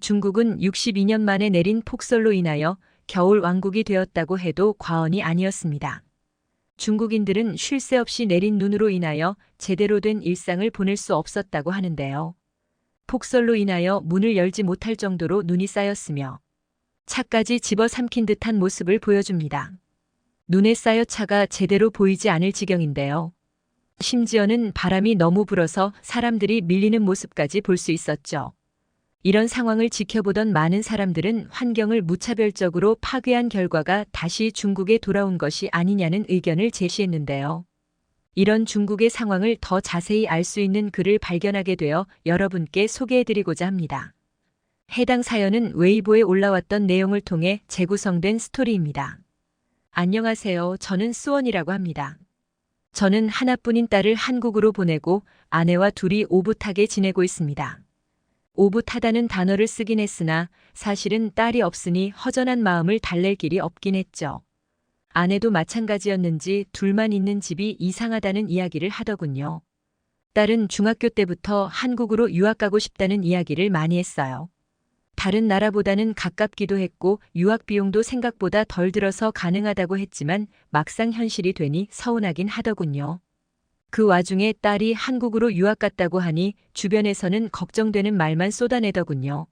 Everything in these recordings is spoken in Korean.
중국은 62년 만에 내린 폭설로 인하여 겨울 왕국이 되었다고 해도 과언이 아니었습니다. 중국인들은 쉴 새 없이 내린 눈으로 인하여 제대로 된 일상을 보낼 수 없었다고 하는데요. 폭설로 인하여 문을 열지 못할 정도로 눈이 쌓였으며 차까지 집어삼킨 듯한 모습을 보여줍니다. 눈에 쌓여 차가 제대로 보이지 않을 지경인데요. 심지어는 바람이 너무 불어서 사람들이 밀리는 모습까지 볼 수 있었죠. 이런 상황을 지켜보던 많은 사람들은 환경을 무차별적으로 파괴한 결과가 다시 중국에 돌아온 것이 아니냐는 의견을 제시했는데요. 이런 중국의 상황을 더 자세히 알 수 있는 글을 발견하게 되어 여러분께 소개해드리고자 합니다. 해당 사연은 웨이보에 올라왔던 내용을 통해 재구성된 스토리입니다. 안녕하세요. 저는 수원이라고 합니다. 저는 하나뿐인 딸을 한국으로 보내고 아내와 둘이 오붓하게 지내고 있습니다. 오붓하다는 단어를 쓰긴 했으나 사실은 딸이 없으니 허전한 마음을 달랠 길이 없긴 했죠. 아내도 마찬가지였는지 둘만 있는 집이 이상하다는 이야기를 하더군요. 딸은 중학교 때부터 한국으로 유학 가고 싶다는 이야기를 많이 했어요. 다른 나라보다는 가깝기도 했고 유학 비용도 생각보다 덜 들어서 가능하다고 했지만 막상 현실이 되니 서운하긴 하더군요. 그 와중에 딸이 한국으로 유학 갔다고 하니 주변에서는 걱정되는 말만 쏟아내더군요.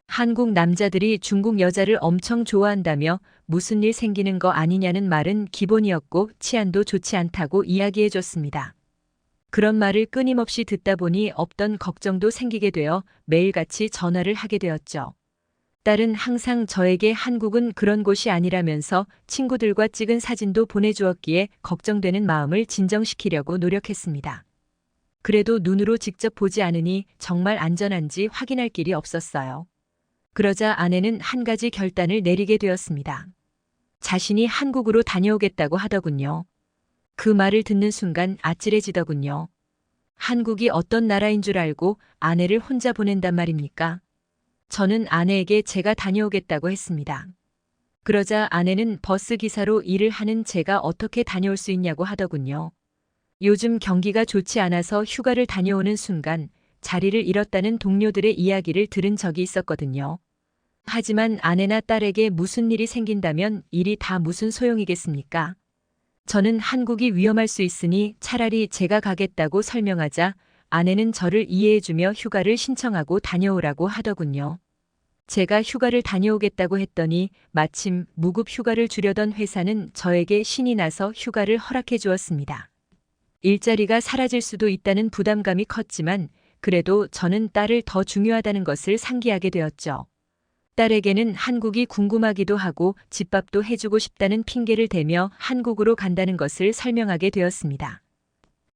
한국 남자들이 중국 여자를 엄청 좋아한다며 무슨 일 생기는 거 아니냐는 말은 기본이었고 치안도 좋지 않다고 이야기해줬습니다. 그런 말을 끊임없이 듣다 보니 없던 걱정도 생기게 되어 매일같이 전화를 하게 되었죠. 딸은 항상 저에게 한국은 그런 곳이 아니라면서 친구들과 찍은 사진도 보내주었기에 걱정되는 마음을 진정시키려고 노력했습니다. 그래도 눈으로 직접 보지 않으니 정말 안전한지 확인할 길이 없었어요. 그러자 아내는 한 가지 결단을 내리게 되었습니다. 자신이 한국으로 다녀오겠다고 하더군요. 그 말을 듣는 순간 아찔해지더군요. 한국이 어떤 나라인 줄 알고 아내를 혼자 보낸단 말입니까? 저는 아내에게 제가 다녀오겠다고 했습니다. 그러자 아내는 버스 기사로 일을 하는 제가 어떻게 다녀올 수 있냐고 하더군요. 요즘 경기가 좋지 않아서 휴가를 다녀오는 순간 자리를 잃었다는 동료들의 이야기를 들은 적이 있었거든요. 하지만 아내나 딸에게 무슨 일이 생긴다면 일이 다 무슨 소용이겠습니까? 저는 한국이 위험할 수 있으니 차라리 제가 가겠다고 설명하자 아내는 저를 이해해주며 휴가를 신청하고 다녀오라고 하더군요. 제가 휴가를 다녀오겠다고 했더니 마침 무급 휴가를 주려던 회사는 저에게 신이 나서 휴가를 허락해 주었습니다. 일자리가 사라질 수도 있다는 부담감이 컸지만 그래도 저는 딸을 더 중요하다는 것을 상기하게 되었죠. 딸에게는 한국이 궁금하기도 하고 집밥도 해주고 싶다는 핑계를 대며 한국으로 간다는 것을 설명하게 되었습니다.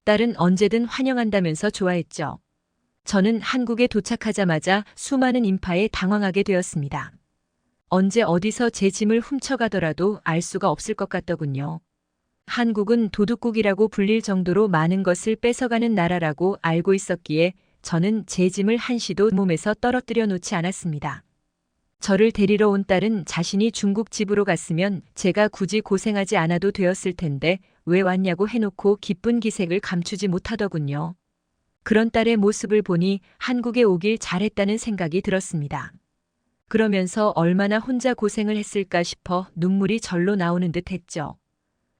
딸은 언제든 환영한다면서 좋아했죠. 저는 한국에 도착하자마자 수많은 인파에 당황하게 되었습니다. 언제 어디서 제 짐을 훔쳐가더라도 알 수가 없을 것 같더군요. 한국은 도둑국이라고 불릴 정도로 많은 것을 뺏어가는 나라라고 알고 있었기에 저는 제 짐을 한시도 몸에서 떨어뜨려 놓지 않았습니다. 저를 데리러 온 딸은 자신이 중국 집으로 갔으면 제가 굳이 고생하지 않아도 되었을 텐데 왜 왔냐고 해놓고 기쁜 기색을 감추지 못하더군요. 그런 딸의 모습을 보니 한국에 오길 잘했다는 생각이 들었습니다. 그러면서 얼마나 혼자 고생을 했을까 싶어 눈물이 절로 나오는 듯 했죠.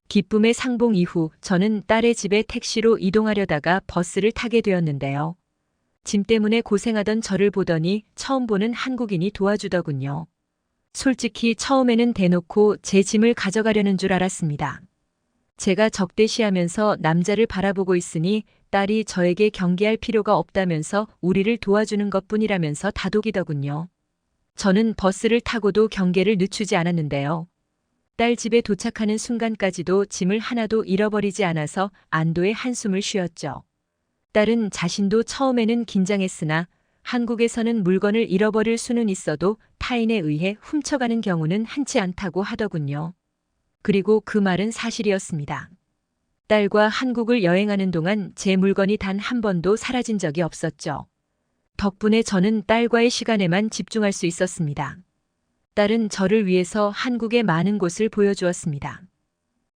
기쁨의 상봉 이후 저는 딸의 집에 택시로 이동하려다가 버스를 타게 되었는데요. 짐 때문에 고생하던 저를 보더니 처음 보는 한국인이 도와주더군요. 솔직히 처음에는 대놓고 제 짐을 가져가려는 줄 알았습니다. 제가 적대시하면서 남자를 바라보고 있으니 딸이 저에게 경계할 필요가 없다면서 우리를 도와주는 것뿐이라면서 다독이더군요. 저는 버스를 타고도 경계를 늦추지 않았는데요. 딸 집에 도착하는 순간까지도 짐을 하나도 잃어버리지 않아서 안도의 한숨을 쉬었죠. 딸은 자신도 처음에는 긴장했으나 한국에서는 물건을 잃어버릴 수는 있어도 타인에 의해 훔쳐가는 경우는 흔치 않다고 하더군요. 그리고 그 말은 사실이었습니다. 딸과 한국을 여행하는 동안 제 물건이 단 한 번도 사라진 적이 없었죠. 덕분에 저는 딸과의 시간에만 집중할 수 있었습니다. 딸은 저를 위해서 한국의 많은 곳을 보여주었습니다.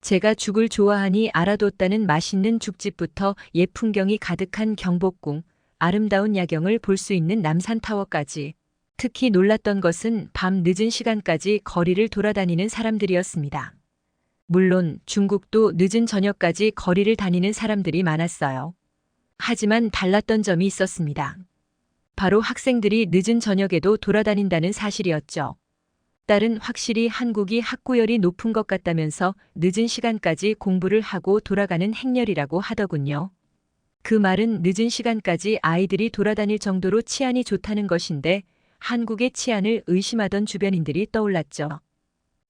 제가 죽을 좋아하니 알아뒀다는 맛있는 죽집부터 옛 풍경이 가득한 경복궁, 아름다운 야경을 볼 수 있는 남산타워까지 특히 놀랐던 것은 밤 늦은 시간까지 거리를 돌아다니는 사람들이었습니다. 물론 중국도 늦은 저녁까지 거리를 다니는 사람들이 많았어요. 하지만 달랐던 점이 있었습니다. 바로 학생들이 늦은 저녁에도 돌아다닌다는 사실이었죠. 딸은 확실히 한국이 학구열이 높은 것 같다면서 늦은 시간까지 공부를 하고 돌아가는 행렬이라고 하더군요. 그 말은 늦은 시간까지 아이들이 돌아다닐 정도로 치안이 좋다는 것인데 한국의 치안을 의심하던 주변인들이 떠올랐죠.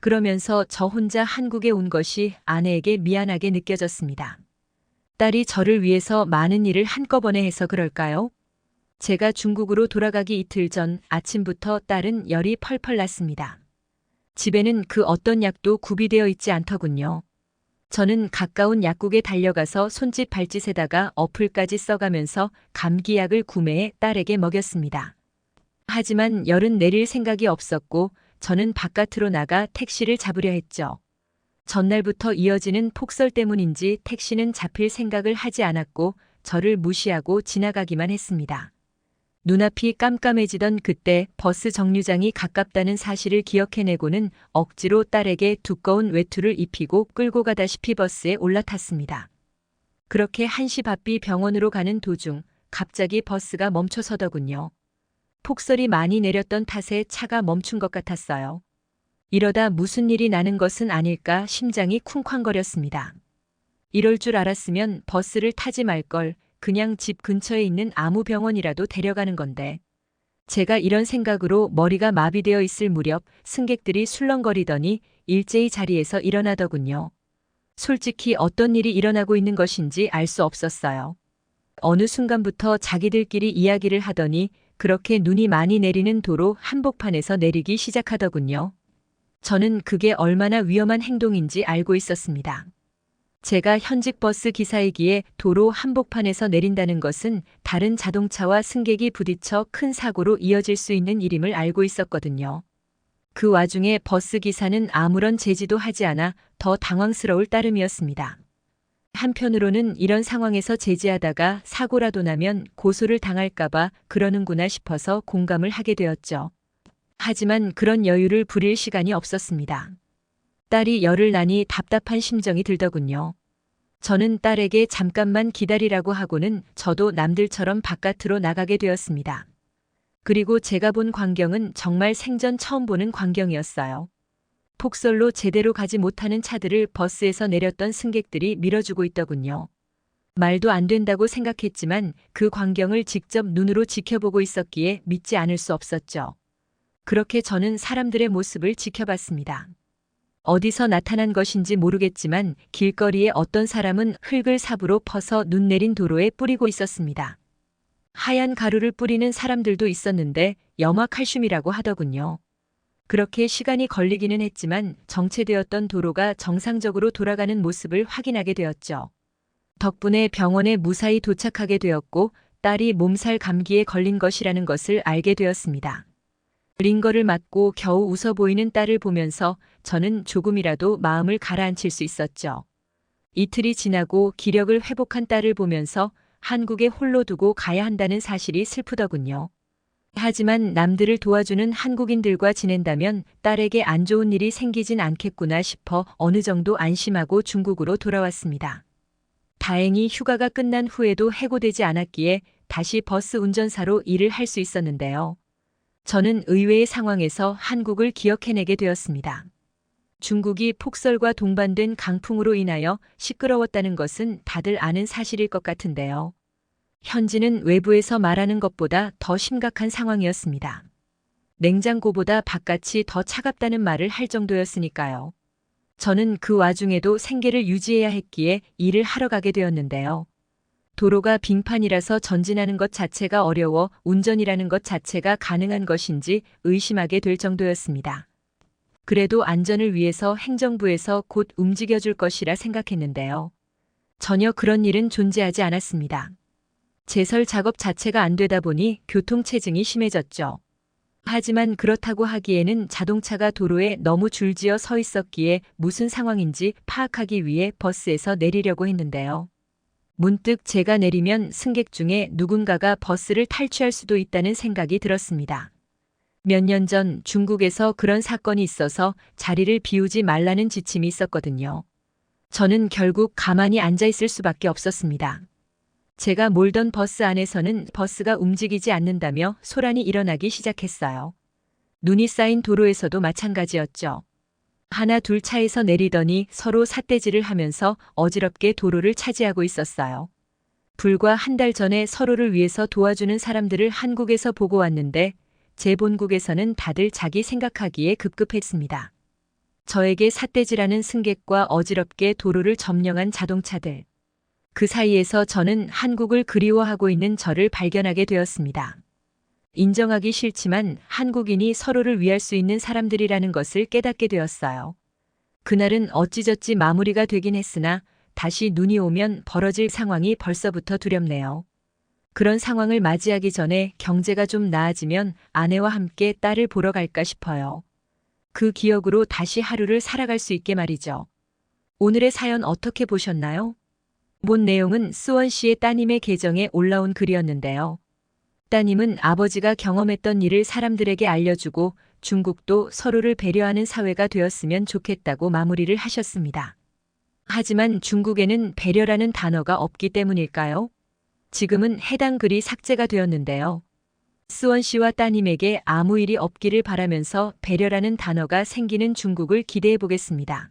그러면서 저 혼자 한국에 온 것이 아내에게 미안하게 느껴졌습니다. 딸이 저를 위해서 많은 일을 한꺼번에 해서 그럴까요? 제가 중국으로 돌아가기 이틀 전 아침부터 딸은 열이 펄펄 났습니다. 집에는 그 어떤 약도 구비되어 있지 않더군요. 저는 가까운 약국에 달려가서 손짓 발짓에다가 어플까지 써가면서 감기약을 구매해 딸에게 먹였습니다. 하지만 열은 내릴 생각이 없었고 저는 바깥으로 나가 택시를 잡으려 했죠. 전날부터 이어지는 폭설 때문인지 택시는 잡힐 생각을 하지 않았고 저를 무시하고 지나가기만 했습니다. 눈앞이 깜깜해지던 그때 버스 정류장이 가깝다는 사실을 기억해내고는 억지로 딸에게 두꺼운 외투를 입히고 끌고 가다시피 버스에 올라탔습니다. 그렇게 1시 바삐 병원으로 가는 도중 갑자기 버스가 멈춰서더군요. 폭설이 많이 내렸던 탓에 차가 멈춘 것 같았어요. 이러다 무슨 일이 나는 것은 아닐까 심장이 쿵쾅거렸습니다. 이럴 줄 알았으면 버스를 타지 말걸, 그냥 집 근처에 있는 아무 병원이라도 데려가는 건데. 제가 이런 생각으로 머리가 마비되어 있을 무렵 승객들이 술렁거리더니 일제히 자리에서 일어나더군요. 솔직히 어떤 일이 일어나고 있는 것인지 알 수 없었어요. 어느 순간부터 자기들끼리 이야기를 하더니 그렇게 눈이 많이 내리는 도로 한복판에서 내리기 시작하더군요. 저는 그게 얼마나 위험한 행동인지 알고 있었습니다. 제가 현직 버스 기사이기에 도로 한복판에서 내린다는 것은 다른 자동차와 승객이 부딪혀 큰 사고로 이어질 수 있는 일임을 알고 있었거든요. 그 와중에 버스 기사는 아무런 제지도 하지 않아 더 당황스러울 따름이었습니다. 한편으로는 이런 상황에서 제지하다가 사고라도 나면 고소를 당할까봐 그러는구나 싶어서 공감을 하게 되었죠. 하지만 그런 여유를 부릴 시간이 없었습니다. 딸이 열을 나니 답답한 심정이 들더군요. 저는 딸에게 잠깐만 기다리라고 하고는 저도 남들처럼 바깥으로 나가게 되었습니다. 그리고 제가 본 광경은 정말 생전 처음 보는 광경이었어요. 폭설로 제대로 가지 못하는 차들을 버스에서 내렸던 승객들이 밀어주고 있더군요. 말도 안 된다고 생각했지만 그 광경을 직접 눈으로 지켜보고 있었기에 믿지 않을 수 없었죠. 그렇게 저는 사람들의 모습을 지켜봤습니다. 어디서 나타난 것인지 모르겠지만 길거리에 어떤 사람은 흙을 삽으로 퍼서 눈 내린 도로에 뿌리고 있었습니다. 하얀 가루를 뿌리는 사람들도 있었는데 염화칼슘이라고 하더군요. 그렇게 시간이 걸리기는 했지만 정체되었던 도로가 정상적으로 돌아가는 모습을 확인하게 되었죠. 덕분에 병원에 무사히 도착하게 되었고 딸이 몸살 감기에 걸린 것이라는 것을 알게 되었습니다. 링거를 맞고 겨우 웃어 보이는 딸을 보면서 저는 조금이라도 마음을 가라앉힐 수 있었죠. 이틀이 지나고 기력을 회복한 딸을 보면서 한국에 홀로 두고 가야 한다는 사실이 슬프더군요. 하지만 남들을 도와주는 한국인들과 지낸다면 딸에게 안 좋은 일이 생기진 않겠구나 싶어 어느 정도 안심하고 중국으로 돌아왔습니다. 다행히 휴가가 끝난 후에도 해고되지 않았기에 다시 버스 운전사로 일을 할 수 있었는데요. 저는 의외의 상황에서 한국을 기억해내게 되었습니다. 중국이 폭설과 동반된 강풍으로 인하여 시끄러웠다는 것은 다들 아는 사실일 것 같은데요. 현지는 외부에서 말하는 것보다 더 심각한 상황이었습니다. 냉장고보다 바깥이 더 차갑다는 말을 할 정도였으니까요. 저는 그 와중에도 생계를 유지해야 했기에 일을 하러 가게 되었는데요. 도로가 빙판이라서 전진하는 것 자체가 어려워 운전이라는 것 자체가 가능한 것인지 의심하게 될 정도였습니다. 그래도 안전을 위해서 행정부에서 곧 움직여줄 것이라 생각했는데요. 전혀 그런 일은 존재하지 않았습니다. 제설 작업 자체가 안 되다 보니 교통체증이 심해졌죠. 하지만 그렇다고 하기에는 자동차가 도로에 너무 줄지어 서 있었기에 무슨 상황인지 파악하기 위해 버스에서 내리려고 했는데요. 문득 제가 내리면 승객 중에 누군가가 버스를 탈취할 수도 있다는 생각이 들었습니다. 몇 년 전 중국에서 그런 사건이 있어서 자리를 비우지 말라는 지침이 있었거든요. 저는 결국 가만히 앉아 있을 수밖에 없었습니다. 제가 몰던 버스 안에서는 버스가 움직이지 않는다며 소란이 일어나기 시작했어요. 눈이 쌓인 도로에서도 마찬가지였죠. 하나 둘 차에서 내리더니 서로 삿대질을 하면서 어지럽게 도로를 차지하고 있었어요. 불과 한 달 전에 서로를 위해서 도와주는 사람들을 한국에서 보고 왔는데 제 본국에서는 다들 자기 생각하기에 급급했습니다. 저에게 삿대질하는 승객과 어지럽게 도로를 점령한 자동차들. 그 사이에서 저는 한국을 그리워하고 있는 저를 발견하게 되었습니다. 인정하기 싫지만 한국인이 서로를 위할 수 있는 사람들이라는 것을 깨닫게 되었어요. 그날은 어찌저찌 마무리가 되긴 했으나 다시 눈이 오면 벌어질 상황이 벌써부터 두렵네요. 그런 상황을 맞이하기 전에 경제가 좀 나아지면 아내와 함께 딸을 보러 갈까 싶어요. 그 기억으로 다시 하루를 살아갈 수 있게 말이죠. 오늘의 사연 어떻게 보셨나요? 본 내용은 수원 씨의 따님의 계정에 올라온 글이었는데요. 따님은 아버지가 경험했던 일을 사람들에게 알려주고 중국도 서로를 배려하는 사회가 되었으면 좋겠다고 마무리를 하셨습니다. 하지만 중국에는 배려라는 단어가 없기 때문일까요? 지금은 해당 글이 삭제가 되었는데요. 수원 씨와 따님에게 아무 일이 없기를 바라면서 배려라는 단어가 생기는 중국을 기대해 보겠습니다.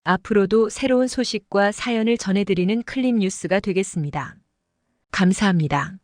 앞으로도 새로운 소식과 사연을 전해드리는 클립 뉴스가 되겠습니다. 감사합니다.